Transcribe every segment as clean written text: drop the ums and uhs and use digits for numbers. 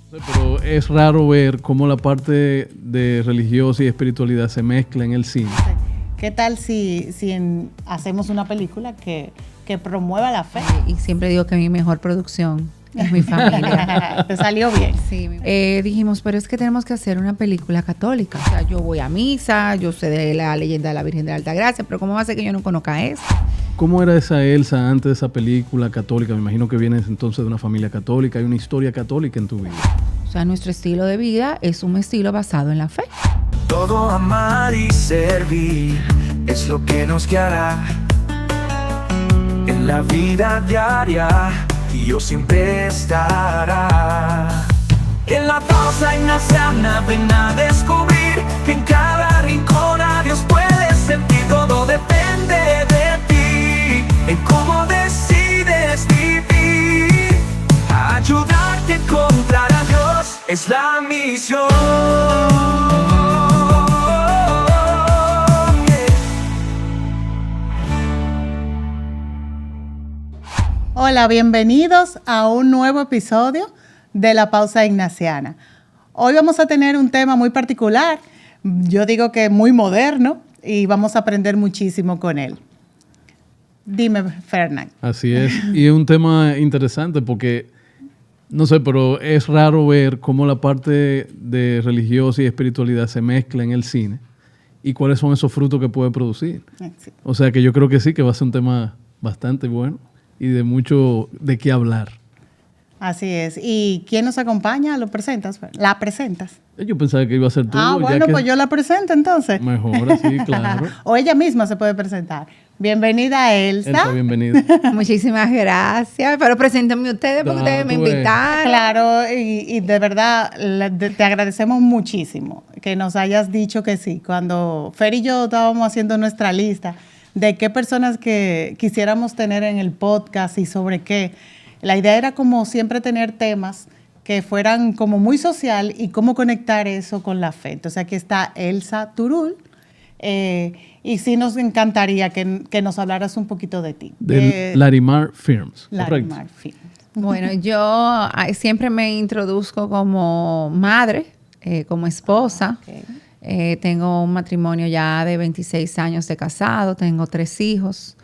Pero es raro ver cómo la parte de religiosa y espiritualidad se mezcla en el cine. ¿Qué tal si hacemos una película que promueva la fe? Y siempre digo que mi mejor producción es mi familia. Te salió bien. Sí, dijimos, pero es que tenemos que hacer una película católica. O sea, yo voy a misa, yo sé de la leyenda de la Virgen de la Altagracia, pero ¿cómo va a ser que yo no conozca eso? ¿Cómo era esa Elsa antes de esa película católica? Me imagino que vienes entonces de una familia católica. Hay una historia católica en tu vida. O sea, nuestro estilo de vida es un estilo basado en la fe. Todo amar y servir es lo que nos guiará en la vida diaria, y Dios siempre estará. En la pausa ignaciana ven a descubrir que en cada rincón a Dios puedes sentir. Todo depende de ti, en cómo decides vivir. Ayudarte a encontrar a Dios es la misión. Hola, bienvenidos a un nuevo episodio de La Pausa Ignaciana. Hoy vamos a tener un tema muy particular, yo digo que muy moderno, y vamos a aprender muchísimo con él. Dime, Fernán. Así es, y es un tema interesante porque, no sé, pero es raro ver cómo la parte de religiosa y espiritualidad se mezcla en el cine y cuáles son esos frutos que puede producir. Sí. O sea que yo creo que sí, que va a ser un tema bastante bueno y de mucho de qué hablar. Así es. ¿Y quién nos acompaña? ¿Lo presentas? ¿La presentas? Yo pensaba que iba a ser tú. Bueno, pues yo la presento entonces. Mejor así, claro. O ella misma se puede presentar. Bienvenida, Elsa. Elsa, bienvenida. Muchísimas gracias. Pero preséntenme ustedes porque ustedes me invitaron. Claro, y de verdad te agradecemos muchísimo que nos hayas dicho que sí. Cuando Fer y yo estábamos haciendo nuestra lista de qué personas que quisiéramos tener en el podcast y sobre qué, la idea era como siempre tener temas que fueran como muy social y cómo conectar eso con la fe. Entonces aquí está Elsa Turul, y sí nos encantaría que nos hablaras un poquito de ti. De Larimar Films. Larimar Films. Bueno, yo siempre me introduzco como madre, como esposa. Okay. Tengo un matrimonio ya de 26 años de casado, tengo 3 hijos.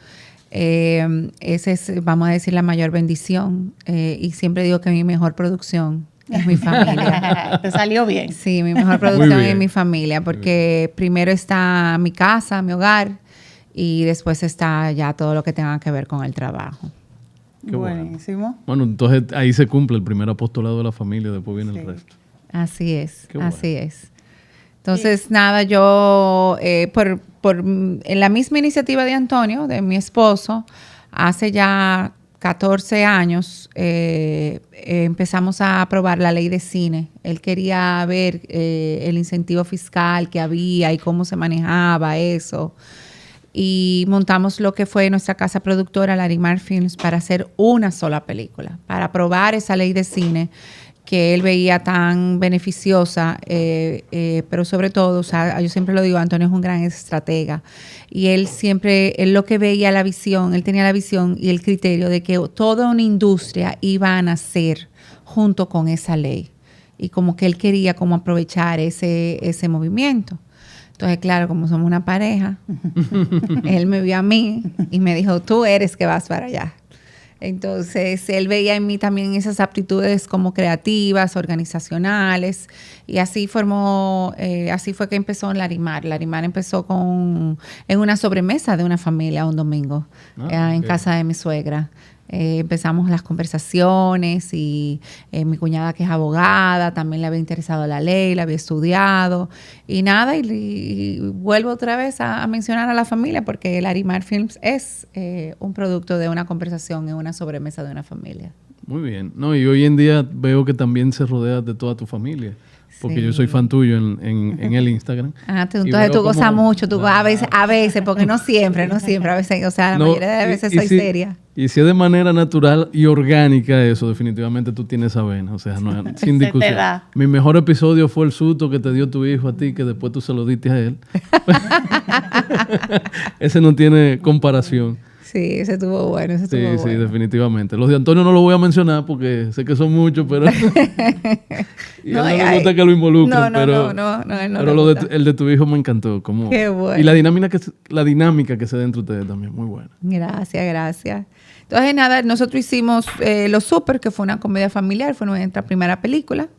Esa es, vamos a decir, la mayor bendición. Y siempre digo que mi mejor producción es mi familia. ¿Te salió bien? Sí, mi mejor producción es mi familia, porque primero está mi casa, mi hogar, y después está ya todo lo que tenga que ver con el trabajo. Qué buenísimo. Bueno, entonces ahí se cumple el primer apostolado de la familia, después viene el resto. Así es, Qué bueno. así es. Entonces, nada, yo, en la misma iniciativa de Antonio, de mi esposo, hace ya 14 años empezamos a aprobar la ley de cine. Él quería ver el incentivo fiscal que había y cómo se manejaba eso. Y montamos lo que fue nuestra casa productora, Larimar Films, para hacer una sola película, para aprobar esa ley de cine que él veía tan beneficiosa, pero sobre todo, o sea, yo siempre lo digo, Antonio es un gran estratega, y él lo que veía la visión, él tenía la visión y el criterio de que toda una industria iba a nacer junto con esa ley, y como que él quería como aprovechar ese movimiento. Entonces, claro, como somos una pareja, él me vio a mí y me dijo, tú eres que vas para allá. Entonces, él veía en mí también esas aptitudes como creativas, organizacionales, y así fue que empezó Larimar. Larimar empezó en una sobremesa de una familia un domingo, en casa de mi suegra. Empezamos las conversaciones y mi cuñada, que es abogada, también le había interesado la ley, la había estudiado y nada, y vuelvo otra vez a mencionar a la familia, porque Larimar Films es un producto de una conversación en una sobremesa de una familia. Muy bien. No, y hoy en día veo que también se rodea de toda tu familia. Porque Sí. yo soy fan tuyo en el Instagram. Entonces tú gozas mucho, a veces, porque no siempre, a veces, o sea, la mayoría de las veces soy seria. Y si es de manera natural y orgánica eso, definitivamente tú tienes esa vena, o sea, no, sin discusión. te da. Mi mejor episodio fue el susto que te dio tu hijo a ti, que después tú se lo diste a él. Ese no tiene comparación. Sí, ese estuvo bueno, Sí, definitivamente. Los de Antonio no los voy a mencionar porque sé que son muchos, pero Y no, a él no le gusta que lo involucren, pero el de tu hijo me encantó. Qué bueno. Y la dinámica que se da entre ustedes también, muy buena. Gracias. Entonces, nada, nosotros hicimos Los Super, que fue una comedia familiar, fue nuestra primera película.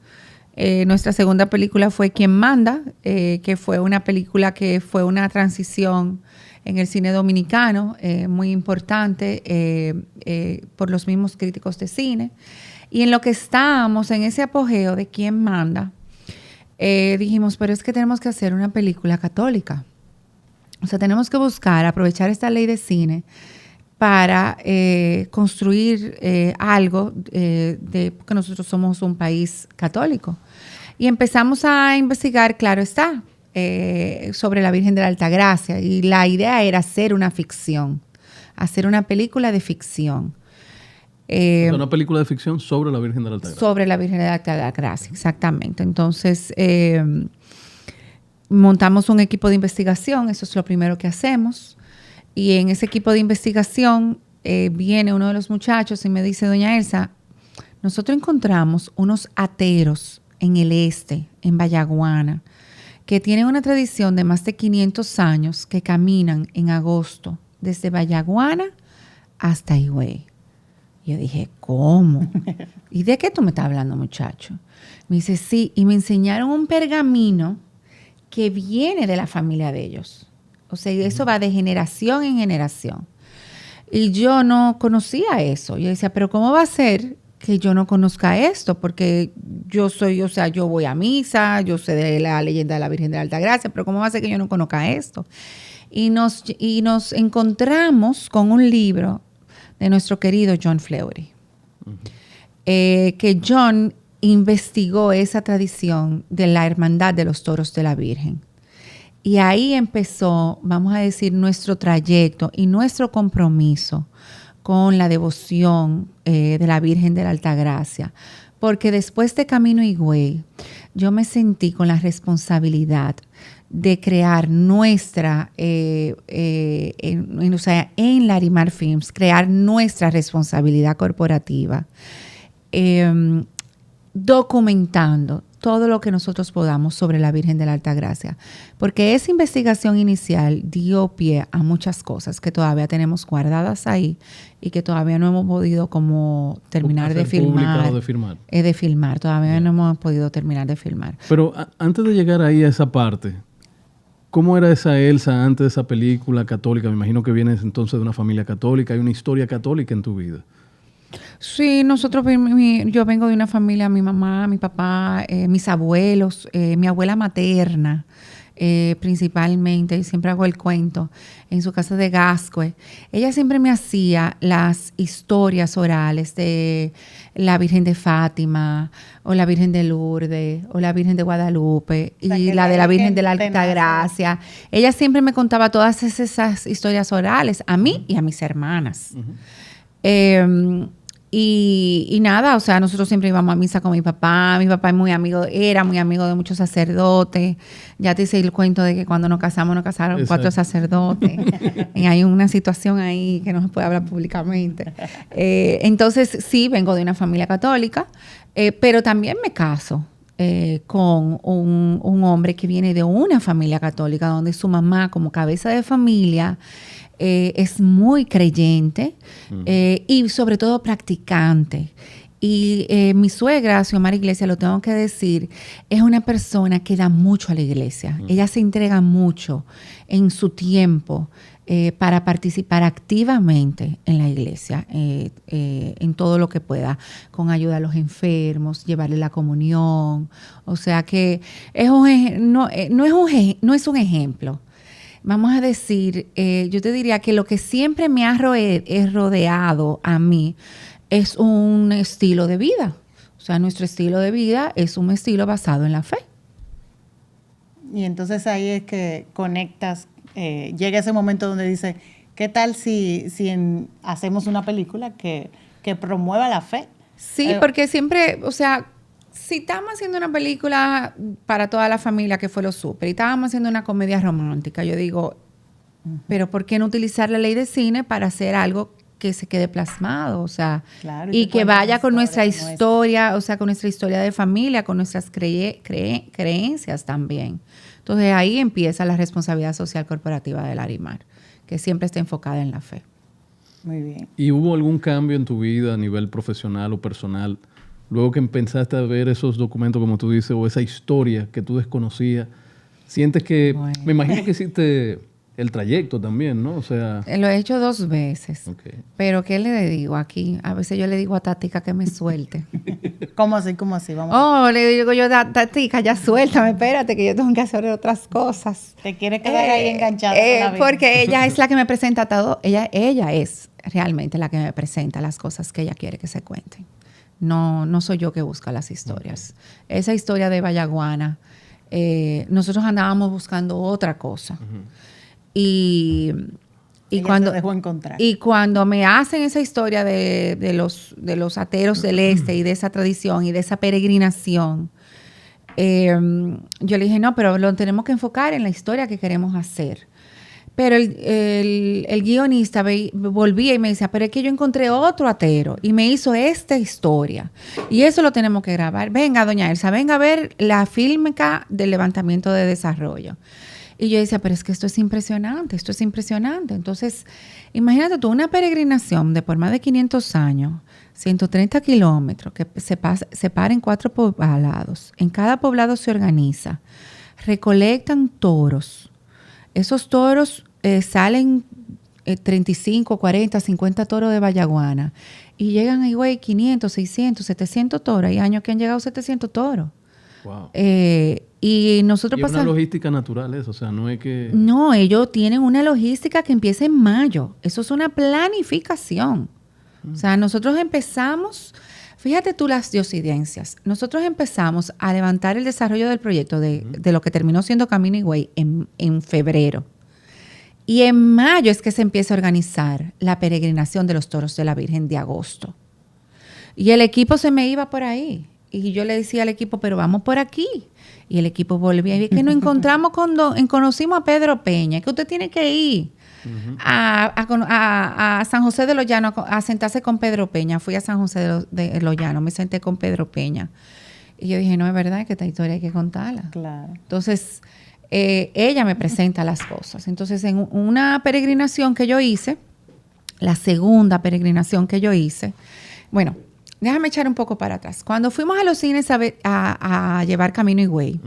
Nuestra segunda película fue Quien Manda, que fue una película que fue una transición en el cine dominicano, muy importante por los mismos críticos de cine. Y en lo que estábamos, en ese apogeo de Quien Manda, dijimos, pero es que tenemos que hacer una película católica. O sea, tenemos que aprovechar esta ley de cine para construir algo, porque nosotros somos un país católico. Y empezamos a investigar, claro está, sobre la Virgen de la Altagracia. Y la idea era hacer una ficción, hacer una película de ficción. Una película de ficción sobre la Virgen de la Altagracia. Sobre la Virgen de la Altagracia, exactamente. Entonces, montamos un equipo de investigación, eso es lo primero que hacemos. Y en ese equipo de investigación viene uno de los muchachos y me dice, doña Elsa, nosotros encontramos unos ateros en el este, en Vallaguana, que tienen una tradición de más de 500 años que caminan en agosto desde Vallaguana hasta Higüey. Yo dije, ¿cómo? ¿Y de qué tú me estás hablando, muchacho? Me dice, sí, y me enseñaron un pergamino que viene de la familia de ellos. O sea, eso va de generación en generación. Y yo no conocía eso. Yo decía, pero ¿cómo va a ser que yo no conozca esto? Porque yo voy a misa, yo sé de la leyenda de la Virgen de la Altagracia, pero ¿cómo va a ser que yo no conozca esto? Y nos encontramos con un libro de nuestro querido John Fleury, que John investigó esa tradición de la Hermandad de los Toros de la Virgen. Y ahí empezó, vamos a decir, nuestro trayecto y nuestro compromiso con la devoción de la Virgen de la Altagracia. Porque después de Camino Higüey, yo me sentí con la responsabilidad de crear nuestra, en Larimar Films, crear nuestra responsabilidad corporativa, documentando todo lo que nosotros podamos sobre la Virgen de la Altagracia, porque esa investigación inicial dio pie a muchas cosas que todavía tenemos guardadas ahí y que todavía no hemos podido como terminar de filmar. De filmar, todavía no hemos podido terminar de filmar. Pero antes de llegar ahí a esa parte, ¿cómo era esa Elsa antes de esa película católica? Me imagino que vienes entonces de una familia católica, hay una historia católica en tu vida. Sí, yo vengo de una familia, mi mamá, mi papá, mis abuelos, mi abuela materna, principalmente, y siempre hago el cuento, en su casa de Gascue. Ella siempre me hacía las historias orales de la Virgen de Fátima, o la Virgen de Lourdes, o la Virgen de Guadalupe, y la de la Virgen de la Altagracia. Ella siempre me contaba todas esas historias orales, a mí y a mis hermanas. Y nada, o sea, nosotros siempre íbamos a misa con mi papá. Mi papá era muy amigo de muchos sacerdotes. Ya te hice el cuento de que cuando nos casaron 4 sacerdotes. Y hay una situación ahí que no se puede hablar públicamente. Entonces, sí, vengo de una familia católica, pero también me caso con un hombre que viene de una familia católica, donde su mamá, como cabeza de familia, es muy creyente y sobre todo practicante. Y mi suegra, Xiomara Iglesias, lo tengo que decir, es una persona que da mucho a la iglesia. Ella se entrega mucho en su tiempo para participar activamente en la iglesia, en todo lo que pueda, con ayuda a los enfermos, llevarle la comunión. O sea que no es un ejemplo. Vamos a decir, yo te diría que lo que siempre me ha rodeado a mí es un estilo de vida. O sea, nuestro estilo de vida es un estilo basado en la fe. Y entonces ahí es que conectas, llega ese momento donde dice, ¿qué tal si hacemos una película que promueva la fe? Sí, porque siempre, o sea, si estábamos haciendo una película para toda la familia, que fue Los Super, y estábamos haciendo una comedia romántica, yo digo, pero ¿por qué no utilizar la ley de cine para hacer algo que se quede plasmado, o sea, Claro, y que vaya con nuestra historia como historia, o sea, con nuestra historia de familia, con nuestras creencias también. Entonces ahí empieza la responsabilidad social corporativa de Larimar, que siempre está enfocada en la fe. Muy bien. ¿Y hubo algún cambio en tu vida a nivel profesional o personal luego que empezaste a ver esos documentos, como tú dices, o esa historia que tú desconocías? ¿Sientes que, Bueno. me imagino que hiciste el trayecto también, ¿no? O sea, Lo he hecho 2 veces, ok. pero ¿qué le digo aquí? A veces yo le digo a Tatica que me suelte. ¿Cómo así? ¿Cómo así? Vamos. Oh, le digo yo, Tatica, ya suéltame, espérate, que yo tengo que hacer otras cosas. Te quieres quedar ahí enganchada con la vida. Porque ella es la que me presenta todo. Ella es realmente la que me presenta las cosas que ella quiere que se cuenten. No soy yo que busca las historias. Esa historia de Vallaguana, nosotros andábamos buscando otra cosa. Y Ella cuando se dejó encontrar. y cuando me hacen esa historia de los ateros del este y de esa tradición y de esa peregrinación, yo le dije, no, pero lo tenemos que enfocar en la historia que queremos hacer. Pero el guionista volvía y me decía, pero es que yo encontré otro atero y me hizo esta historia. Y eso lo tenemos que grabar. Venga, doña Elsa, venga a ver la fílmica del levantamiento de desarrollo. Y yo decía, pero es que esto es impresionante, esto es impresionante. Entonces, imagínate tú, una peregrinación de por más de 500 años, 130 kilómetros, que se para en 4 poblados. En cada poblado se organiza. Recolectan toros. Esos toros salen 35, 40, 50 toros de Vallaguana. Y llegan a Higüey 500, 600, 700 toros. Hay años que han llegado 700 toros. Wow. Y nosotros Y es una logística natural eso, o sea, no es que... No, ellos tienen una logística que empieza en mayo. Eso es una planificación. O sea, nosotros empezamos, fíjate tú las diosidencias, nosotros empezamos a levantar el desarrollo del proyecto de lo que terminó siendo Camino Higüey en febrero. Y en mayo es que se empieza a organizar la peregrinación de los toros de la Virgen de agosto. Y el equipo se me iba por ahí. Y yo le decía al equipo, pero vamos por aquí. Y el equipo volvía y que nos encontramos conocimos a Pedro Peña, que usted tiene que ir a San José de los Llanos a sentarse con Pedro Peña. Fui a San José de los Llanos, me senté con Pedro Peña. Y yo dije, no, es verdad que esta historia hay que contarla. Claro. Entonces, ella me presenta las cosas. Entonces, en una peregrinación que yo hice, la segunda peregrinación que yo hice, bueno, déjame echar un poco para atrás. Cuando fuimos a los cines a llevar Camino Higüey,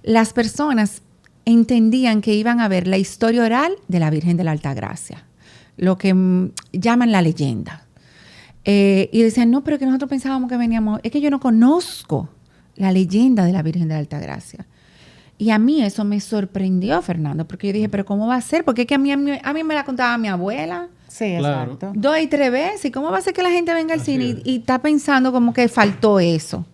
las personas entendían que iban a ver la historia oral de la Virgen de la Altagracia, lo que llaman la leyenda. Y decían, no, pero que nosotros pensábamos que veníamos... Es que yo no conozco la leyenda de la Virgen de la Altagracia. Y a mí eso me sorprendió, Fernando, porque yo dije, pero ¿cómo va a ser? Porque es que a mí me la contaba mi abuela... Sí, Claro. exacto. 2 y 3 veces. ¿Y cómo va a ser que la gente venga al Así cine es. y está pensando como que faltó eso?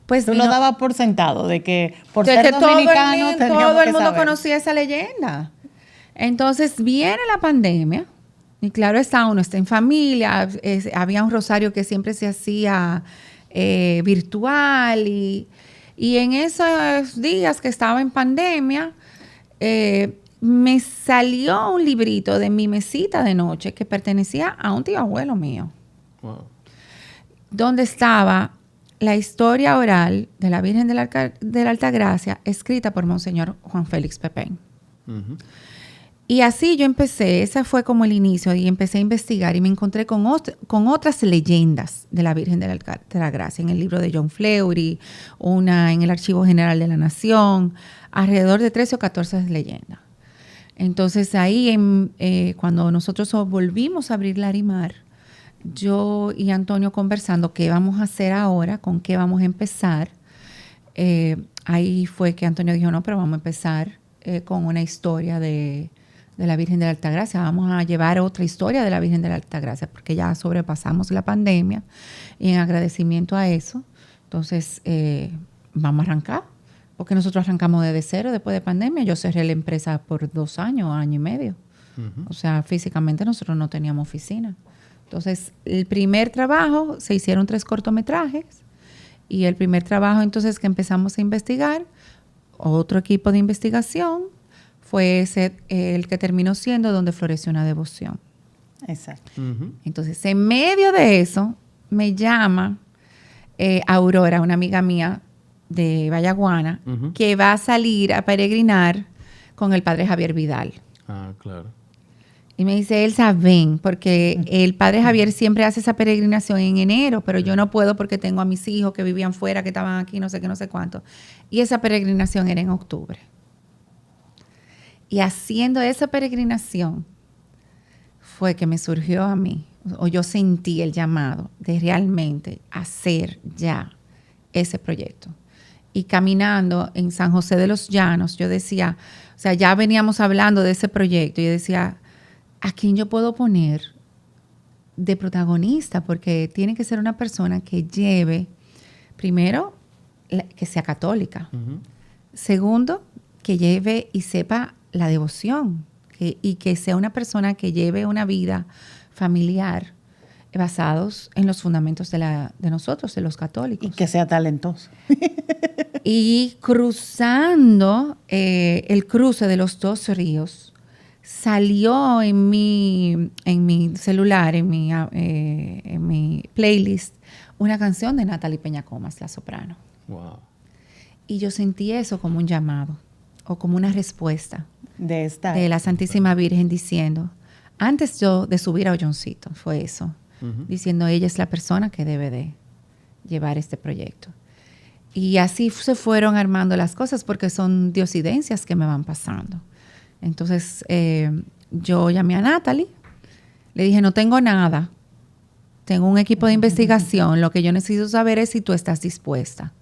Pues Tú lo dabas por sentado, de que por de ser que dominicano todo el mundo saber. conocía esa leyenda. Entonces viene la pandemia y claro está, uno está en familia, había un rosario que siempre se hacía virtual y en esos días que estaba en pandemia, me salió un librito de mi mesita de noche que pertenecía a un tío abuelo mío, Wow. donde estaba la historia oral de la Virgen de la Altagracia escrita por Monseñor Juan Félix Pepén. Ujú. Y así yo empecé, ese fue como el inicio, y empecé a investigar y me encontré con otras leyendas de la Virgen de la Altagracia, en el libro de John Fleury, una en el Archivo General de la Nación, alrededor de 13 o 14 leyendas. Entonces ahí, cuando nosotros volvimos a abrir Larimar, yo y Antonio conversando qué vamos a hacer ahora, con qué vamos a empezar, ahí fue que Antonio dijo, no, pero vamos a empezar con una historia de la Virgen de la Altagracia. Vamos a llevar otra historia de la Virgen de la Altagracia, porque ya sobrepasamos la pandemia y en agradecimiento a eso, entonces vamos a arrancar. Porque nosotros arrancamos desde cero después de pandemia. Yo cerré la empresa por 2 años, año y medio. O sea, físicamente nosotros no teníamos oficina. Entonces, el primer trabajo, se hicieron 3 cortometrajes. Y el primer trabajo, entonces, que empezamos a investigar, otro equipo de investigación, fue ese, el que terminó siendo Donde floreció una devoción. Exacto. Entonces, en medio de eso, me llama Aurora, una amiga mía de Vallaguana, que va a salir a peregrinar con el padre Javier Vidal. Ah, claro. Y me dice, Elsa, ven, porque el padre Javier siempre hace esa peregrinación en enero, pero yo no puedo porque tengo a mis hijos que vivían fuera, que estaban aquí, no sé qué, no sé cuánto. Y esa peregrinación era en octubre. Y haciendo esa peregrinación fue que me surgió a mí, o yo sentí el llamado de realmente hacer ya ese proyecto. Y caminando en San José de los Llanos, yo decía, o sea, ya veníamos hablando de ese proyecto, y yo decía, ¿a quién yo puedo poner de protagonista? Porque tiene que ser una persona que lleve, primero, que sea católica. Segundo, que lleve y sepa la devoción. Y que sea una persona que lleve una vida familiar basados en los fundamentos de nosotros, de los católicos. Y que sea talentoso. Y cruzando el cruce de los dos ríos, salió en mi celular, en mi playlist, una canción de Natalie Peñacomas, la soprano. Wow. Y yo sentí eso como un llamado o como una respuesta de la Santísima Virgen diciendo, antes yo de subir a Olloncito, fue eso, diciendo, ella es la persona que debe de llevar este proyecto. Y así se fueron armando las cosas porque son diosidencias que me van pasando. Entonces, yo llamé a Natalie, le dije, no tengo nada, tengo un equipo de investigación, lo que yo necesito saber es si tú estás dispuesta.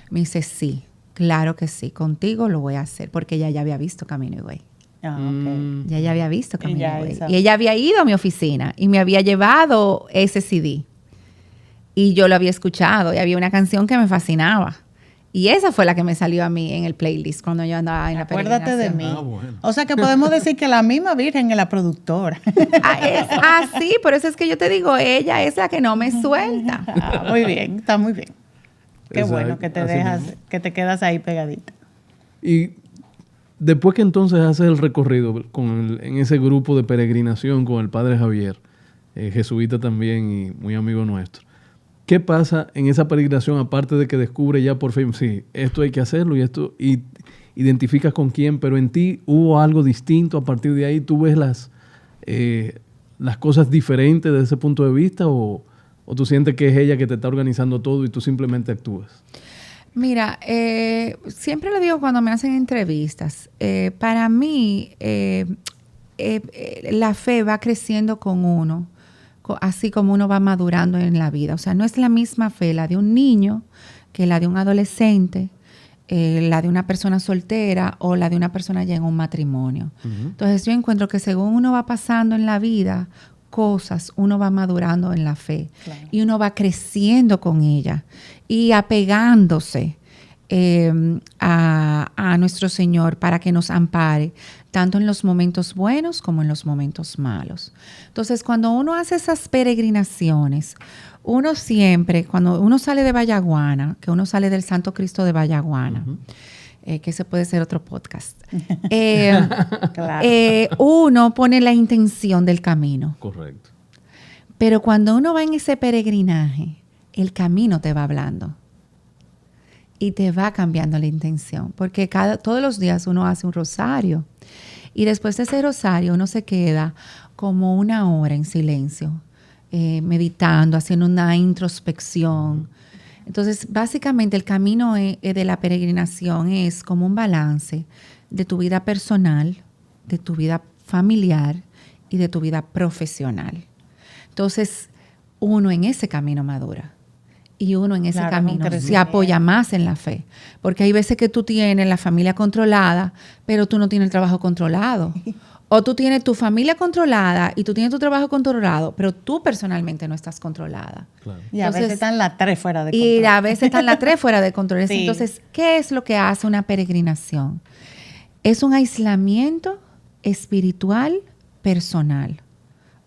Me dice, sí, claro que sí, contigo lo voy a hacer, porque ella ya había visto Camino y Güey. Ah, okay. Ya había visto Camino y Güey. Y ella había ido a mi oficina y me había llevado ese CD. Y yo lo había escuchado y había una canción que me fascinaba. Y esa fue la que me salió a mí en el playlist cuando yo andaba en la peregrinación. Acuérdate de mí. Ah, bueno. O sea que podemos decir que la misma Virgen es la productora. Sí, por eso es que yo te digo, ella es la que no me suelta. Muy bien, está muy bien. Qué Exacto, bueno que te así dejas, mismo. que te quedas ahí pegadita. Y después que entonces haces el recorrido en ese grupo de peregrinación con el padre Javier, jesuita también y muy amigo nuestro, ¿qué pasa en esa peregrinación aparte de que descubre ya por fin, sí, esto hay que hacerlo y identificas con quién, pero en ti hubo algo distinto a partir de ahí? ¿Tú ves las cosas diferentes desde ese punto de vista o tú sientes que es ella que te está organizando todo y tú simplemente actúas? Mira, siempre lo digo cuando me hacen entrevistas. Para mí, la fe va creciendo con uno, así como uno va madurando en la vida. O sea, no es la misma fe la de un niño que la de un adolescente, la de una persona soltera o la de una persona ya en un matrimonio. Entonces, yo encuentro que según uno va pasando en la vida cosas, uno va madurando en la fe. Claro. Y uno va creciendo con ella y apegándose a nuestro Señor para que nos ampare, tanto en los momentos buenos como en los momentos malos. Entonces, cuando uno hace esas peregrinaciones, uno siempre, cuando uno sale de Vallaguana, que uno sale del Santo Cristo de Vallaguana, que ese puede ser otro podcast, claro. Uno pone la intención del camino. Correcto. Pero cuando uno va en ese peregrinaje, el camino te va hablando y te va cambiando la intención, porque todos los días uno hace un rosario y después de ese rosario uno se queda como una hora en silencio, meditando, haciendo una introspección. Entonces, básicamente el camino de la peregrinación es como un balance de tu vida personal, de tu vida familiar y de tu vida profesional. Entonces, uno en ese camino madura y uno en ese camino se apoya más en la fe. Porque hay veces que tú tienes la familia controlada, pero tú no tienes el trabajo controlado. O tú tienes tu familia controlada y tú tienes tu trabajo controlado, pero tú personalmente no estás controlada. Claro. Y a veces están las tres fuera de control. Y a veces están las tres fuera de control. Sí. Entonces, ¿qué es lo que hace una peregrinación? Es un aislamiento espiritual personal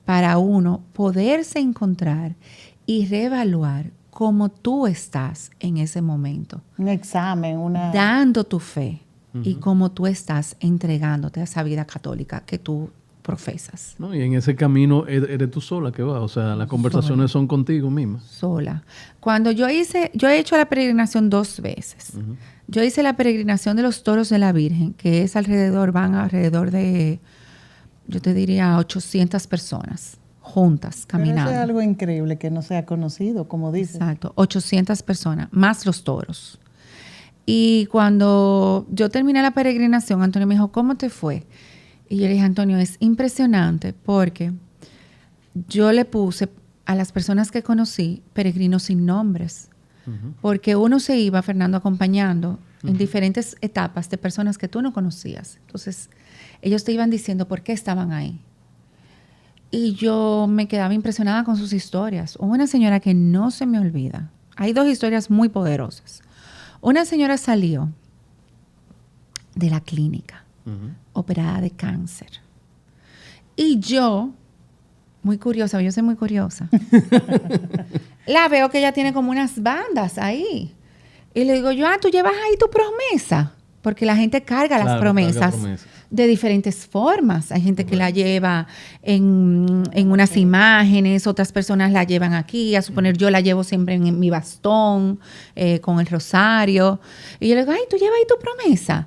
para uno poderse encontrar y reevaluar cómo tú estás en ese momento. Un examen, dando tu fe y cómo tú estás entregándote a esa vida católica que tú profesas. No, y en ese camino eres tú sola que va. O sea, las conversaciones son contigo misma. Sola. Cuando yo he hecho la peregrinación 2 veces. Ujú. Yo hice la peregrinación de los toros de la Virgen, que es van alrededor de, yo te diría, 800 personas juntas, Pero caminando. eso es algo increíble que no sea conocido, como dices. Exacto, 800 personas, más los toros. Y cuando yo terminé la peregrinación, Antonio me dijo, ¿cómo te fue? Y yo le dije, Antonio, es impresionante porque yo le puse a las personas que conocí peregrinos sin nombres. Porque uno se iba, Fernando, acompañando en diferentes etapas de personas que tú no conocías. Entonces, ellos te iban diciendo por qué estaban ahí. Y yo me quedaba impresionada con sus historias. Hubo una señora que no se me olvida. Hay 2 historias muy poderosas. Una señora salió de la clínica, operada de cáncer. Y yo, muy curiosa, yo soy muy curiosa, la veo que ella tiene como unas bandas ahí. Y le digo yo, tú llevas ahí tu promesa. Porque la gente carga las promesas de diferentes formas. Hay gente que la lleva en unas imágenes, otras personas la llevan aquí. A suponer, yo la llevo siempre en mi bastón, con el rosario. Y yo le digo, tú llevas ahí tu promesa.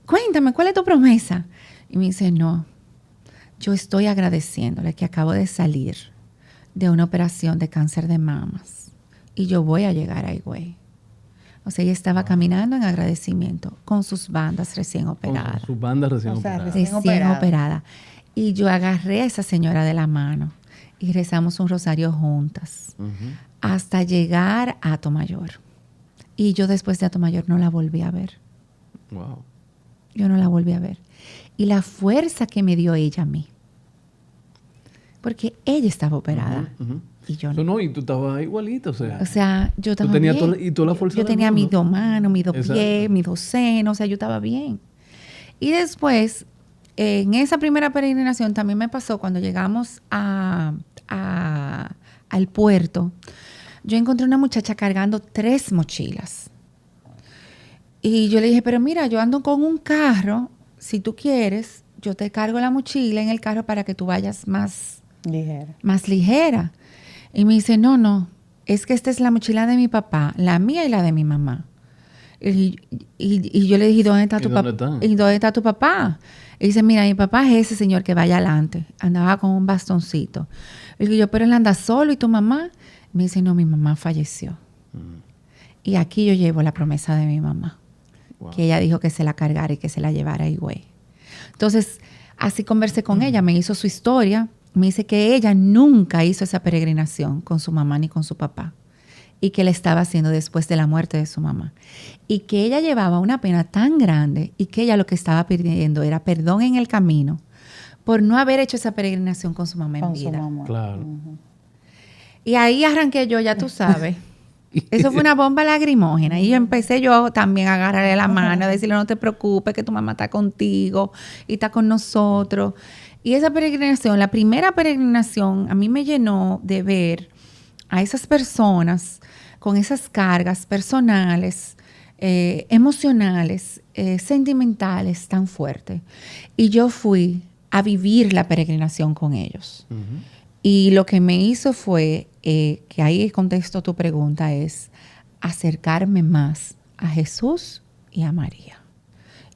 Cuéntame, ¿cuál es tu promesa? Y me dice, no, yo estoy agradeciéndole que acabo de salir de una operación de cáncer de mamas. Y yo voy a llegar a Higüey. O sea, ella estaba caminando en agradecimiento con sus bandas recién operadas. Con sus bandas recién operadas. Recién operada. Y yo agarré a esa señora de la mano y rezamos un rosario juntas hasta llegar a Atomayor. Y yo después de Atomayor no la volví a ver. Wow. Yo no la volví a ver. Y la fuerza que me dio ella a mí. Porque ella estaba operada. Y yo no. No, y tú estabas igualita, o sea, yo estaba tú tenías bien. toda la fuerza Yo del tenía mundo. mis 2 manos, mis 2 Exacto. pies, mis 2 senos, o sea, yo estaba bien. Y después, en esa primera peregrinación también me pasó cuando llegamos al puerto. Yo encontré una muchacha cargando 3 mochilas. Y yo le dije, pero mira, yo ando con un carro, si tú quieres, yo te cargo la mochila en el carro para que tú vayas más ligera. Y me dice, no, es que esta es la mochila de mi papá, la mía y la de mi mamá. Y yo le dije, ¿dónde está tu papá? ¿Y dónde está tu papá? Y dice, mira, mi papá es ese señor que vaya adelante. Andaba con un bastoncito. Y digo yo, pero él anda solo, ¿y tu mamá? Y me dice, no, mi mamá falleció. Y aquí yo llevo la promesa de mi mamá. Wow. Que ella dijo que se la cargara y que se la llevara a Higüey. Entonces, así conversé con ella, me hizo su historia. Me dice que ella nunca hizo esa peregrinación con su mamá ni con su papá. Y que la estaba haciendo después de la muerte de su mamá. Y que ella llevaba una pena tan grande y que ella lo que estaba pidiendo era perdón en el camino por no haber hecho esa peregrinación con su mamá en vida. Su mamá. Claro. Y ahí arranqué yo, ya tú sabes. Eso fue una bomba lagrimógena. Y empecé yo también a agarrarle la mano, a decirle, no te preocupes, que tu mamá está contigo y está con nosotros. Y esa peregrinación, la primera peregrinación, a mí me llenó de ver a esas personas con esas cargas personales, emocionales, sentimentales tan fuertes. Y yo fui a vivir la peregrinación con ellos. Y lo que me hizo fue, que ahí contesto tu pregunta, es acercarme más a Jesús y a María.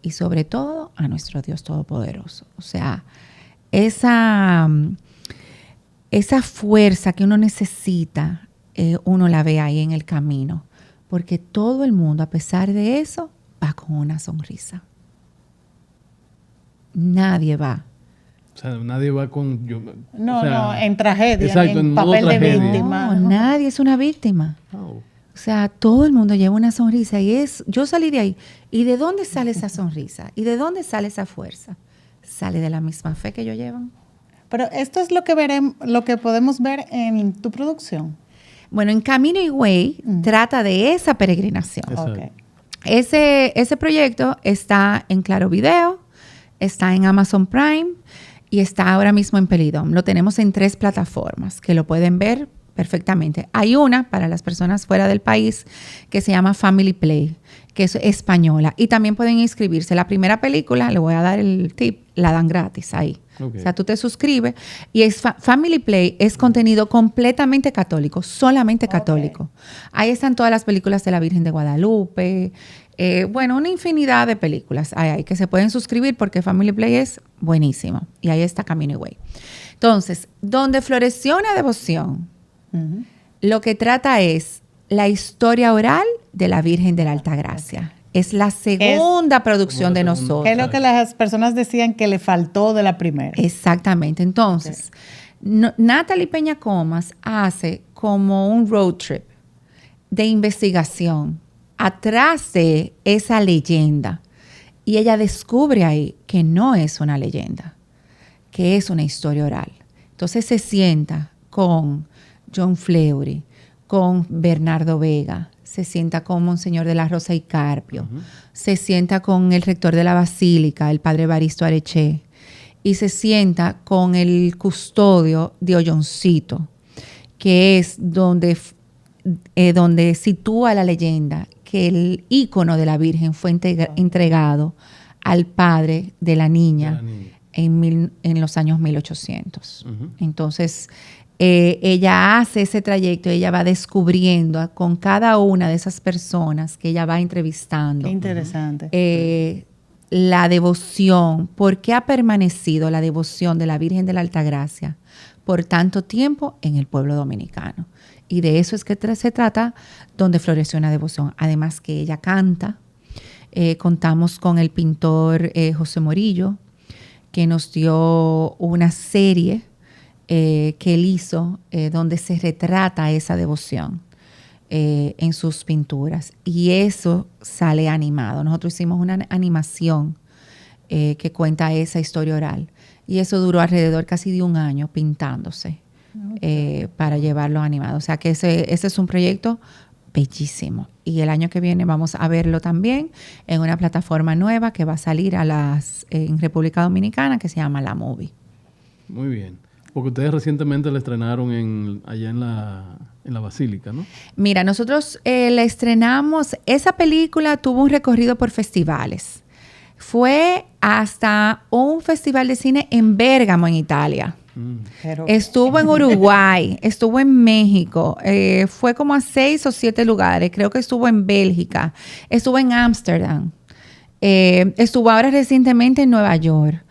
Y sobre todo a nuestro Dios Todopoderoso. O sea, esa fuerza que uno necesita, uno la ve ahí en el camino. Porque todo el mundo, a pesar de eso, va con una sonrisa. Nadie va. O sea, nadie va con... No, en tragedia, exacto, en modo papel tragedia. de víctima. No, nadie es una víctima. Oh. O sea, todo el mundo lleva una sonrisa y yo salí de ahí. ¿Y de dónde sale esa sonrisa? ¿Y de dónde sale esa fuerza? Sale de la misma fe que ellos llevan. Pero esto es lo que podemos ver en tu producción. Bueno, en Camino Higüey trata de esa peregrinación. Okay. Ese proyecto está en Claro Video, está en Amazon Prime y está ahora mismo en Pelidom. Lo tenemos en 3 plataformas que lo pueden ver perfectamente. Hay una para las personas fuera del país que se llama Family Play que es española. Y también pueden inscribirse. La primera película, le voy a dar el tip, la dan gratis ahí. Ok. O sea, tú te suscribes y es Family Play es contenido completamente católico, solamente católico. Ahí están todas las películas de la Virgen de Guadalupe. Bueno, una infinidad de películas hay que se pueden suscribir porque Family Play es buenísimo. Y ahí está Camino y Way. Entonces, donde floreció una devoción, lo que trata es la historia oral de la Virgen de la Altagracia. Es la segunda producción de nosotros. ¿Qué es lo que las personas decían que le faltó de la primera? Exactamente. Entonces, Natalie Peña Comas hace como un road trip de investigación atrás de esa leyenda. Y ella descubre ahí que no es una leyenda, que es una historia oral. Entonces se sienta con John Fleury, con Bernardo Vega, se sienta con Monseñor de la Rosa y Carpio, se sienta con el rector de la Basílica, el padre Evaristo Areche, y se sienta con el custodio de Olloncito, que es donde sitúa la leyenda que el ícono de la Virgen fue entregado al padre de la niña, en los años 1800. Entonces, ella hace ese trayecto, ella va descubriendo con cada una de esas personas que ella va entrevistando. Qué interesante. La devoción, ¿por qué ha permanecido la devoción de la Virgen de la Altagracia por tanto tiempo en el pueblo dominicano? Y de eso es que se trata donde floreció una devoción. Además que ella canta, contamos con el pintor José Morillo, que nos dio una serie que él hizo donde se retrata esa devoción en sus pinturas. Y eso sale animado. Nosotros hicimos una animación que cuenta esa historia oral. Y eso duró alrededor casi de un año pintándose para llevarlo animado. O sea que ese es un proyecto bellísimo. Y el año que viene vamos a verlo también en una plataforma nueva que va a salir en República Dominicana que se llama La Movie. Muy bien. Porque ustedes recientemente la estrenaron allá en la Basílica, ¿no? Mira, nosotros la estrenamos, esa película tuvo un recorrido por festivales. Fue hasta un festival de cine en Bérgamo, en Italia. Estuvo en Uruguay, estuvo en México, fue como a 6 o 7 lugares, creo que estuvo en Bélgica, estuvo en Ámsterdam, estuvo ahora recientemente en Nueva York,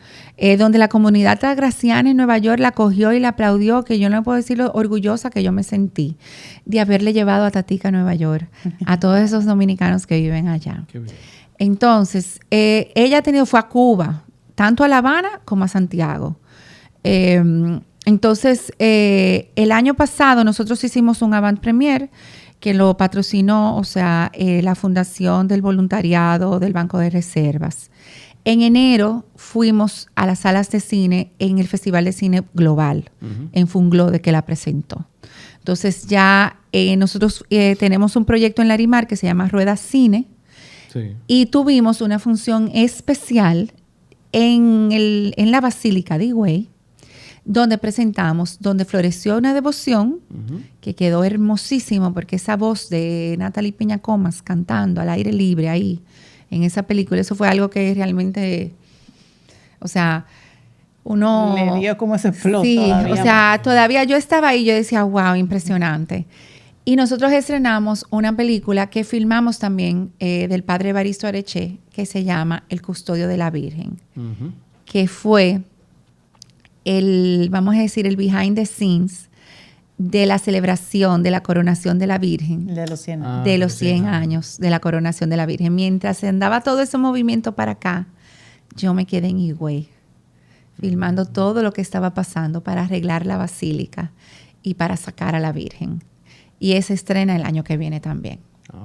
donde la comunidad altagraciana en Nueva York la acogió y la aplaudió, que yo no puedo decir lo orgullosa que yo me sentí de haberle llevado a Tatica a Nueva York, a todos esos dominicanos que viven allá. Qué bien. Entonces, ella fue a Cuba, tanto a La Habana como a Santiago. Entonces, el año pasado nosotros hicimos un avant premier que lo patrocinó, o sea, la Fundación del Voluntariado del Banco de Reservas. En enero fuimos a las salas de cine en el Festival de Cine Global, en Funglode, que la presentó. Entonces ya nosotros tenemos un proyecto en Larimar que se llama Rueda Cine, sí. Y tuvimos una función especial en la Basílica de Higüey, donde floreció una devoción que quedó hermosísimo, porque esa voz de Natalie Peña Comas cantando al aire libre ahí, en esa película, eso fue algo que realmente, o sea, uno... Le dio como ese flow. Sí, todavía. O sea, todavía yo estaba ahí y yo decía, wow, impresionante. Y nosotros estrenamos una película que filmamos también del padre Evaristo Areche, que se llama El Custodio de la Virgen, que fue vamos a decir, el behind the scenes de la celebración de la coronación de la Virgen. De los 100 años. De los 100 años de la coronación de la Virgen. Mientras se andaba todo ese movimiento para acá, yo me quedé en Higüey, filmando todo lo que estaba pasando para arreglar la basílica y para sacar a la Virgen. Y esa estrena el año que viene también.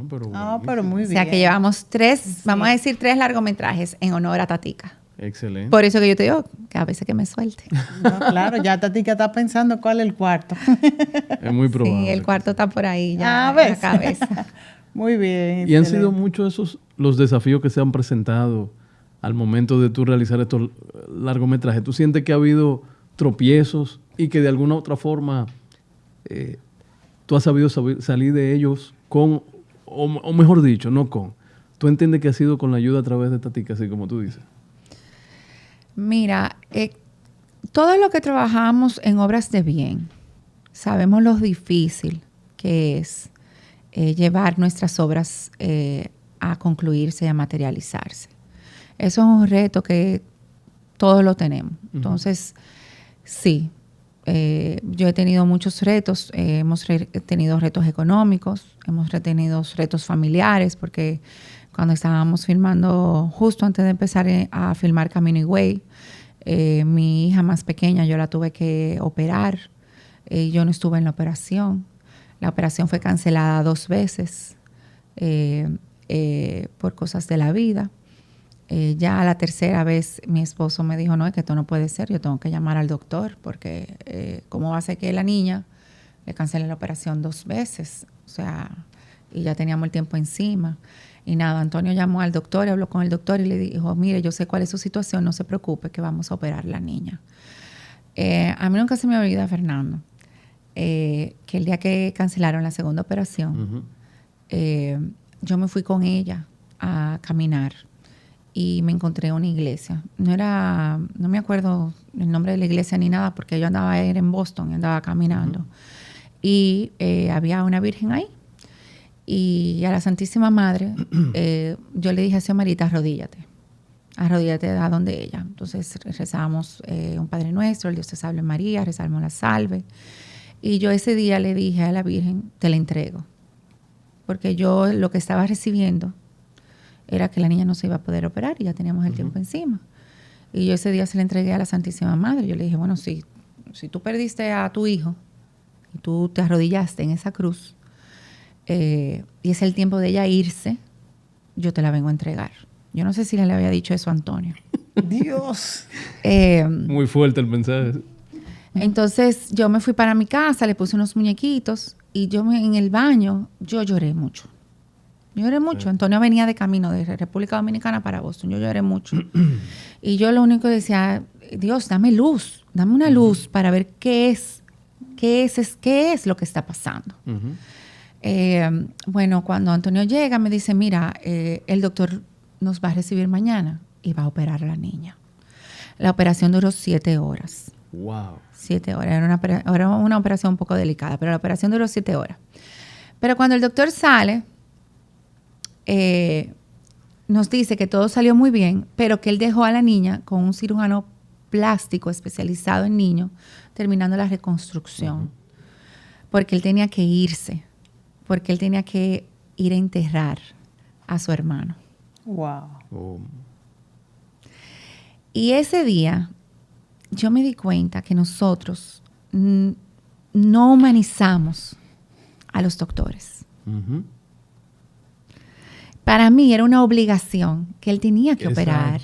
Pero muy bien. O sea que llevamos 3, vamos a decir 3 largometrajes en honor a Tatica. Excelente. Por eso que yo te digo que a veces que me suelte. No, claro, ya Tatica está pensando cuál es el cuarto. Es muy probable. Sí, el cuarto está por ahí ya en ¿ves? la cabeza. Muy bien. Y han sido muchos esos los desafíos que se han presentado al momento de tú realizar estos largometrajes. ¿Tú sientes que ha habido tropiezos y que de alguna otra forma tú has sabido salir de ellos con, o mejor dicho, no con, ¿Tú entiendes que ha sido con la ayuda a través de Tatica, así como tú dices? Mira, todo lo que trabajamos en obras de bien, sabemos lo difícil que es llevar nuestras obras a concluirse y a materializarse. Eso es un reto que todos lo tenemos. Entonces, sí, yo he tenido muchos retos. Hemos tenido retos económicos, hemos tenido retos familiares, porque cuando estábamos filmando, justo antes de empezar a filmar Camino y Güey, mi hija más pequeña, yo la tuve que operar. Yo no estuve en la operación. La operación fue cancelada 2 veces por cosas de la vida. Ya la tercera vez mi esposo me dijo, no, es que esto no puede ser, yo tengo que llamar al doctor, porque ¿cómo va a ser que la niña le cancele la operación 2 veces? O sea, y ya teníamos el tiempo encima. Y nada, Antonio llamó al doctor, habló con el doctor y le dijo, mire, yo sé cuál es su situación, no se preocupe, que vamos a operar la niña. A mí nunca se me olvida, Fernando, que el día que cancelaron la segunda operación, yo me fui con ella a caminar y me encontré una iglesia. No me acuerdo el nombre de la iglesia ni nada, porque yo andaba en Boston y andaba caminando. Y había una virgen ahí. Y a la Santísima Madre, yo le dije a Xiomarita, arrodíllate a donde ella. Entonces rezábamos un Padre Nuestro, el Dios te salve María, rezamos la salve. Y yo ese día le dije a la Virgen, te la entrego. Porque yo lo que estaba recibiendo era que la niña no se iba a poder operar y ya teníamos el tiempo encima. Y yo ese día se la entregué a la Santísima Madre. Yo le dije, bueno, si tú perdiste a tu hijo y tú te arrodillaste en esa cruz, y es el tiempo de ella irse, yo te la vengo a entregar. Yo no sé si le había dicho eso a Antonio. Dios. Muy fuerte el mensaje. Entonces yo me fui para mi casa, le puse unos muñequitos y en el baño yo lloré mucho. Sí. Antonio venía de camino de República Dominicana para Boston. Yo lloré mucho. Y yo lo único que decía, Dios, dame luz, dame una luz para ver qué es lo que está pasando. Bueno, cuando Antonio llega, me dice, mira, el doctor nos va a recibir mañana y va a operar a la niña. La operación duró 7 horas. Wow. 7 horas. Era una operación un poco delicada, pero la operación duró 7 horas. Pero cuando el doctor sale, nos dice que todo salió muy bien, pero que él dejó a la niña con un cirujano plástico especializado en niños, terminando la reconstrucción. Porque él tenía que irse. Porque él tenía que ir a enterrar a su hermano. Wow. Oh. Y ese día yo me di cuenta que nosotros no humanizamos a los doctores. Para mí era una obligación que él tenía que operar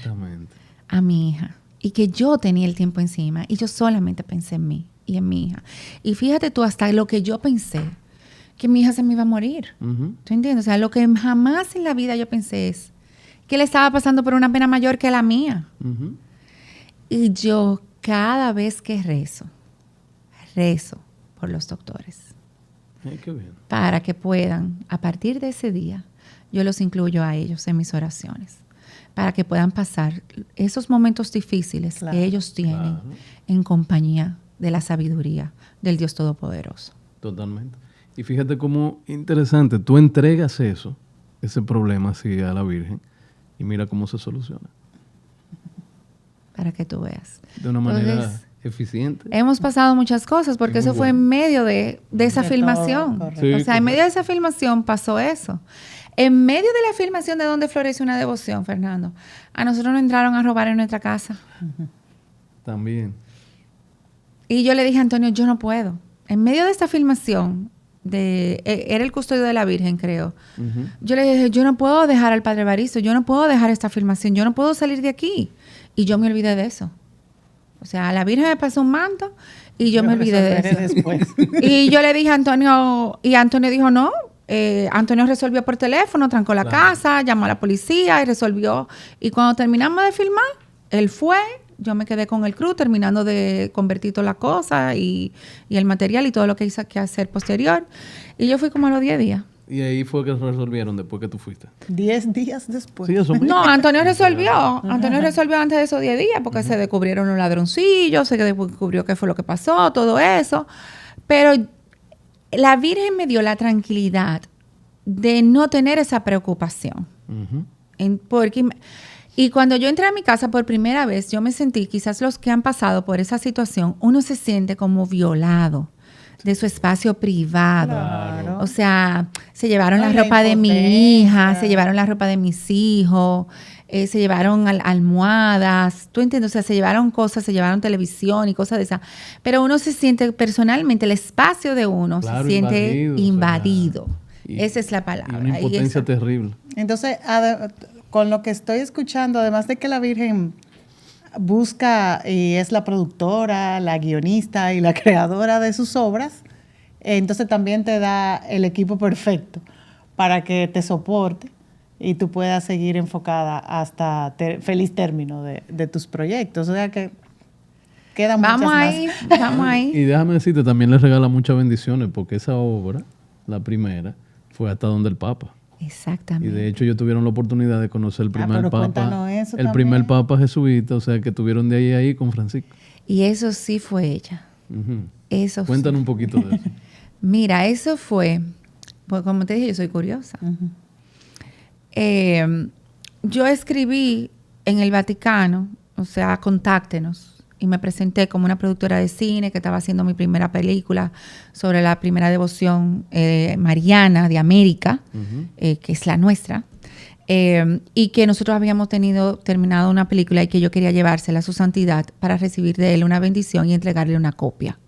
a mi hija y que yo tenía el tiempo encima y yo solamente pensé en mí y en mi hija. Y fíjate tú, hasta lo que yo pensé, que mi hija se me iba a morir. ¿Tú entiendes? O sea, lo que jamás en la vida yo pensé es que él estaba pasando por una pena mayor que la mía. Y yo cada vez que rezo por los doctores. Ay, qué bien. Para que puedan, a partir de ese día, yo los incluyo a ellos en mis oraciones. Para que puedan pasar esos momentos difíciles que ellos tienen en compañía de la sabiduría del Dios Todopoderoso. Totalmente. Y fíjate cómo interesante, tú entregas ese problema así a la Virgen y mira cómo se soluciona. Para que tú veas. De una manera eficiente. Hemos pasado muchas cosas porque eso fue en medio de esa filmación. Sí, o sea, en medio de esa filmación pasó eso. En medio de la filmación de Donde Florece una Devoción, Fernando, a nosotros nos entraron a robar en nuestra casa. También. Y yo le dije a Antonio, yo no puedo. En medio de esta filmación, era el custodio de la Virgen, creo. Yo le dije, yo no puedo dejar al Padre Evaristo, yo no puedo dejar esta filmación, yo no puedo salir de aquí. Y yo me olvidé de eso. O sea, la Virgen me pasó un manto y yo me olvidé de eso. Después. Y yo le dije a Antonio, y Antonio dijo, no. Antonio resolvió por teléfono, trancó la casa, llamó a la policía y resolvió. Y cuando terminamos de filmar, él fue, yo me quedé con el crew terminando de convertir toda la cosa y el material y todo lo que hice que hacer posterior. Y yo fui como a los 10 días. Y ahí fue que resolvieron después que tú fuiste. 10 días después. Sí, eso mismo. No, Antonio resolvió. Antonio resolvió antes de esos 10 días porque se descubrieron los ladroncillos, se descubrió qué fue lo que pasó, todo eso. Pero la Virgen me dio la tranquilidad de no tener esa preocupación. Ujú. Y cuando yo entré a mi casa por primera vez, yo me sentí, quizás los que han pasado por esa situación, uno se siente como violado de su espacio privado. Claro. O sea, se llevaron No, la la ropa de mi hija, impotencia. se llevaron la ropa de mis hijos, se llevaron almohadas, ¿tú entiendes? O sea, se llevaron cosas, se llevaron televisión y cosas de esas. Pero uno se siente personalmente, el espacio de uno Claro, se siente invadido, o sea, invadido. y- Esa es la Y palabra. una Y impotencia eso- terrible. Entonces, con lo que estoy escuchando, además de que la Virgen busca y es la productora, la guionista y la creadora de sus obras, entonces también te da el equipo perfecto para que te soporte y tú puedas seguir enfocada hasta feliz término de tus proyectos. O sea que quedan Vamos muchas ahí, más. vamos ahí. Y déjame decirte, también le regala muchas bendiciones porque esa obra, la primera, fue hasta donde el Papa. Y Exactamente. de hecho ellos tuvieron la oportunidad de conocer el primer pero Papa. cuéntanos eso El también. primer Papa jesuita, o sea que tuvieron de ahí a ahí con Francisco. Y eso sí fue ella. Ujú. Eso Cuéntanos sí. un poquito de eso. Mira, eso fue, pues como te dije, yo soy curiosa. Yo escribí en el Vaticano, o sea, contáctenos, y me presenté como una productora de cine que estaba haciendo mi primera película sobre la primera devoción mariana de América, que es la nuestra, y que nosotros habíamos terminado una película y que yo quería llevársela a su santidad para recibir de él una bendición y entregarle una copia.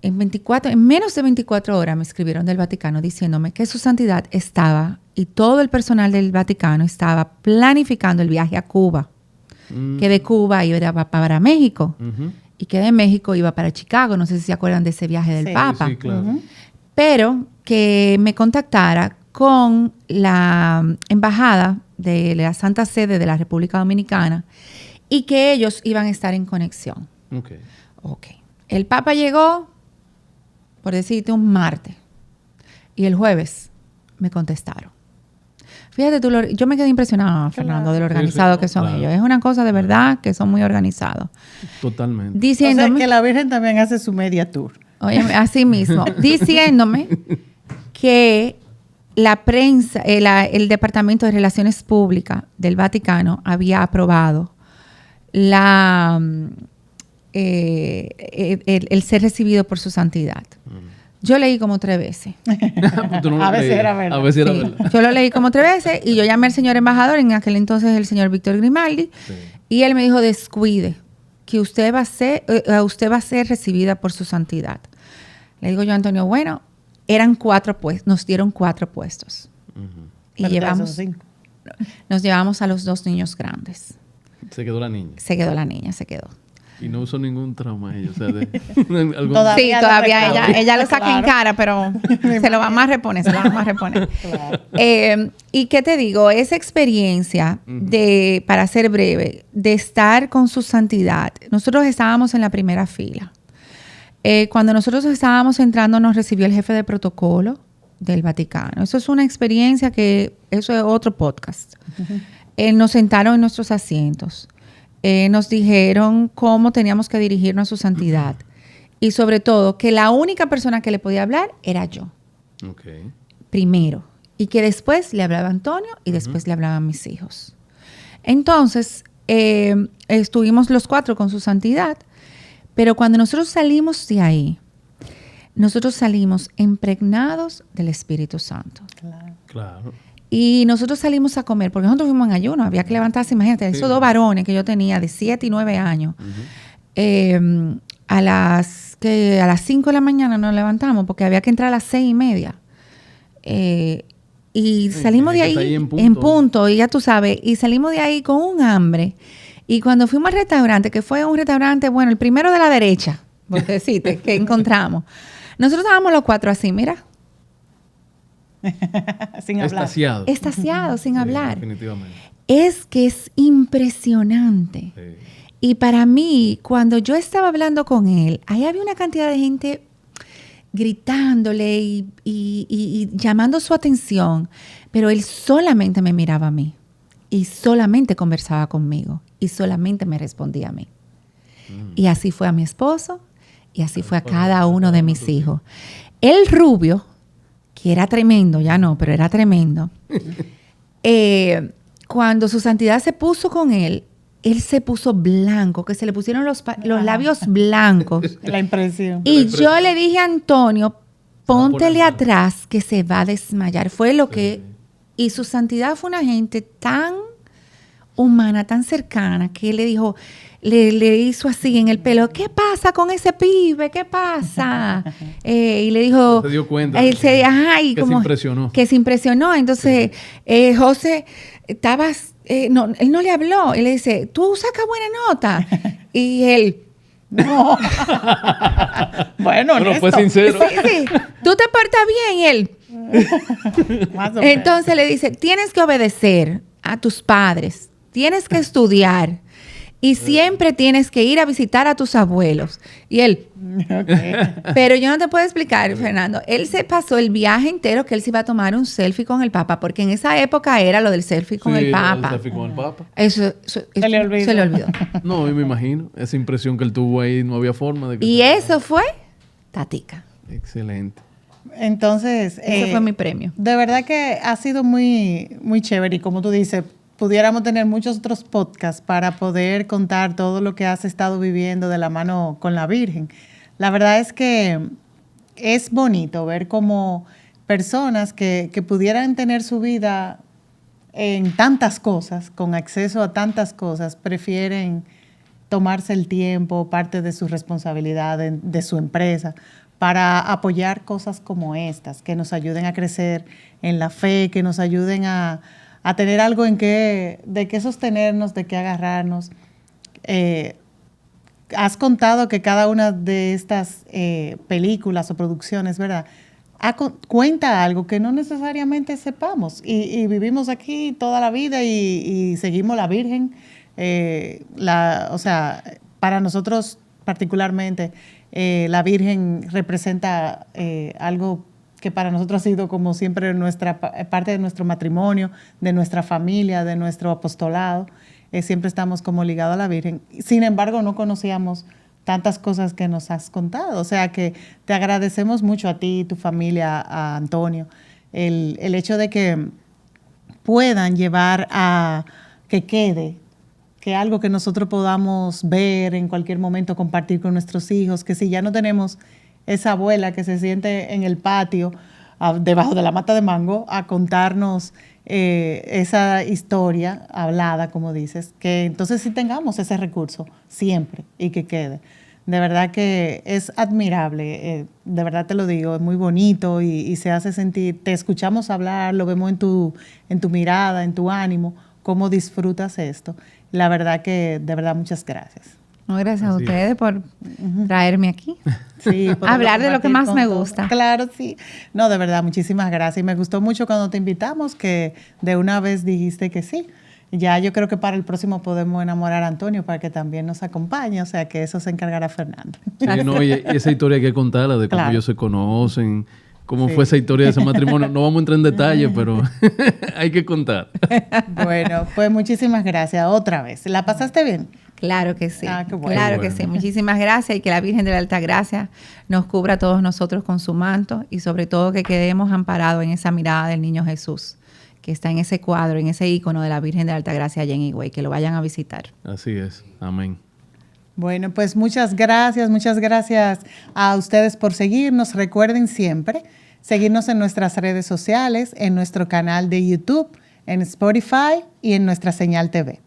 En menos de 24 horas me escribieron del Vaticano diciéndome que su santidad estaba y todo el personal del Vaticano estaba planificando el viaje a Cuba, que de Cuba iba para México Ujú. y que de México iba para Chicago. No sé si se acuerdan de ese viaje del Sí. Papa. Sí, claro. Pero que me contactara con la embajada de la Santa Sede de la República Dominicana y que ellos iban a estar en conexión. Ok. Ok. El Papa llegó, por decirte, un martes. Y el jueves me contestaron. Fíjate tú, yo me quedé impresionada, Fernando, de lo Sí, organizado sí, que son claro. ellos. Es una cosa de verdad que son muy organizados. Totalmente. O sea Diciéndome, que la Virgen también hace su media tour. óyeme, así mismo, diciéndome que la prensa, el Departamento de Relaciones Públicas del Vaticano había aprobado el ser recibido por su santidad. Yo leí como 3 veces. Tú no lo A veces creías. era verdad. A veces era Sí, verdad. yo lo leí como 3 veces y yo llamé al señor embajador, en aquel entonces el señor Víctor Grimaldi, Sí. y él me dijo, descuide, que usted va a ser recibida por su santidad. Le digo yo a Antonio, bueno, eran 4 puestos, nos dieron 4 puestos. Y Pero ya son 5. nos llevamos a los 2 niños grandes. Se quedó la niña. Se quedó la niña, se quedó. Y no usó ningún trauma ella. O sea, de, algún- Todavía Sí, lo todavía reclama. ella lo saca en Claro. cara, pero se lo vamos a reponer, se lo vamos a reponer. Y qué te digo, esa experiencia de, para ser breve, de estar con su santidad, nosotros estábamos en la primera fila. Cuando nosotros estábamos entrando, nos recibió el jefe de protocolo del Vaticano. Eso es una experiencia que, eso es otro podcast. Nos sentaron en nuestros asientos. Nos dijeron cómo teníamos que dirigirnos a su santidad. Y sobre todo, que la única persona que le podía hablar era yo, Ok. primero. Y que después le hablaba Antonio y después le hablaban mis hijos. Entonces, estuvimos los 4 con su santidad. Pero cuando nosotros salimos de ahí, nosotros salimos impregnados del Espíritu Santo. Claro. Y nosotros salimos a comer, porque nosotros fuimos en ayuno, había que levantarse, imagínate, esos 2 varones que yo tenía de 7 y 9 años. A las 5 de la mañana nos levantamos porque había que entrar a las 6:30. Y salimos de tiene que ahí estar ahí en punto. y ya tú sabes, y salimos de ahí con un hambre. Y cuando fuimos al restaurante, que fue un restaurante, bueno, el primero de la derecha, por decirte, que encontramos, nosotros estábamos los 4 así, mira, Sin hablar. Estasiado. extasiados, sin Sí, hablar. Definitivamente. Es que es impresionante. Sí. Y para mí, cuando yo estaba hablando con él, ahí había una cantidad de gente gritándole y llamando su atención, pero él solamente me miraba a mí y solamente conversaba conmigo y solamente me respondía a mí. Y así fue a mi esposo y así fue a cada uno de mis hijos. El rubio, que era tremendo, ya no, pero era tremendo, cuando su santidad se puso con él se puso blanco, que se le pusieron los labios blancos. La impresión. Y yo le dije a Antonio, póntele atrás que se va a desmayar. Fue lo que... Y su santidad fue una gente tan humana, tan cercana, que le dijo, le hizo así en el pelo, ¿qué pasa con ese pibe? ¿Qué pasa? Y le dijo... Se dio cuenta. Y que como, se impresionó. Que se impresionó. Entonces, José, estabas... él no le habló. Y le dice, tú sacas buena nota. Y él... No. Bueno, fue sincero. Sí. Tú te portas bien. Y él... Más o menos. Entonces le dice, tienes que obedecer a tus padres. Tienes que estudiar. Y siempre tienes que ir a visitar a tus abuelos. Y él... Okay. Pero yo no te puedo explicar, Fernando. Él se pasó el viaje entero que él se iba a tomar un selfie con el Papa, porque en esa época era lo del selfie con el Papa. El selfie con el Papa. Eso se le olvidó. No, yo me imagino. Esa impresión que él tuvo ahí, no había forma de que... Y eso fue Tatica. Excelente. Entonces... Ese fue mi premio. De verdad que ha sido muy, muy chévere. Y como tú dices, pudiéramos tener muchos otros podcasts para poder contar todo lo que has estado viviendo de la mano con la Virgen. La verdad es que es bonito ver cómo personas que pudieran tener su vida en tantas cosas, con acceso a tantas cosas, prefieren tomarse el tiempo, parte de su responsabilidad, de su empresa, para apoyar cosas como estas, que nos ayuden a crecer en la fe, que nos ayuden a tener algo de qué sostenernos, de qué agarrarnos. Has contado que cada una de estas películas o producciones, ¿verdad?, cuenta algo que no necesariamente sepamos. Y vivimos aquí toda la vida y seguimos la Virgen. O sea, para nosotros particularmente, la Virgen representa algo que para nosotros ha sido como siempre parte de nuestro matrimonio, de nuestra familia, de nuestro apostolado. Siempre estamos como ligados a la Virgen. Sin embargo, no conocíamos tantas cosas que nos has contado. O sea que te agradecemos mucho a ti, tu familia, a Antonio, el hecho de que puedan llevar a que quede, que algo que nosotros podamos ver en cualquier momento, compartir con nuestros hijos, que si ya no tenemos esa abuela que se siente en el patio, debajo de la mata de mango, a contarnos esa historia hablada, como dices, que entonces sí tengamos ese recurso siempre y que quede. De verdad que es admirable, de verdad te lo digo, es muy bonito y se hace sentir, te escuchamos hablar, lo vemos en tu mirada, en tu ánimo, cómo disfrutas esto. La verdad que, de verdad, muchas gracias. No, gracias a ustedes por traerme aquí. Sí, hablar de lo que más me gusta. Claro, sí. No, de verdad, muchísimas gracias. Y me gustó mucho cuando te invitamos, que de una vez dijiste que sí. Ya yo creo que para el próximo podemos enamorar a Antonio para que también nos acompañe, o sea que eso se encargará Fernando. Sí, no, y esa historia hay que contarla, de cómo ellos se conocen, cómo fue esa historia de ese matrimonio. No vamos a entrar en detalle, pero hay que contar. Bueno, pues muchísimas gracias otra vez. ¿La pasaste bien? Claro que sí, qué bueno. Claro que sí. Muchísimas gracias y que la Virgen de la Altagracia nos cubra a todos nosotros con su manto y sobre todo que quedemos amparados en esa mirada del Niño Jesús, que está en ese cuadro, en ese ícono de la Virgen de la Altagracia allá en Higüey, que lo vayan a visitar. Así es. Amén. Bueno, pues muchas gracias a ustedes por seguirnos. Recuerden siempre seguirnos en nuestras redes sociales, en nuestro canal de YouTube, en Spotify y en nuestra señal TV.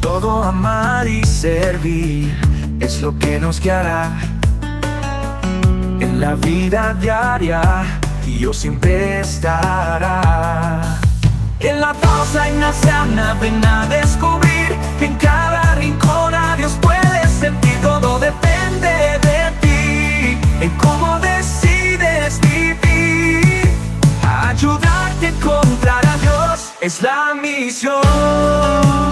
Todo amar y servir es lo que nos guiará en la vida diaria, y yo siempre estará. En la pausa inaciana ven a descubrir que en cada rincón a Dios puedes sentir. Todo depende de ti, en cómo decides vivir. Ayudarte a encontrar a Dios es la misión.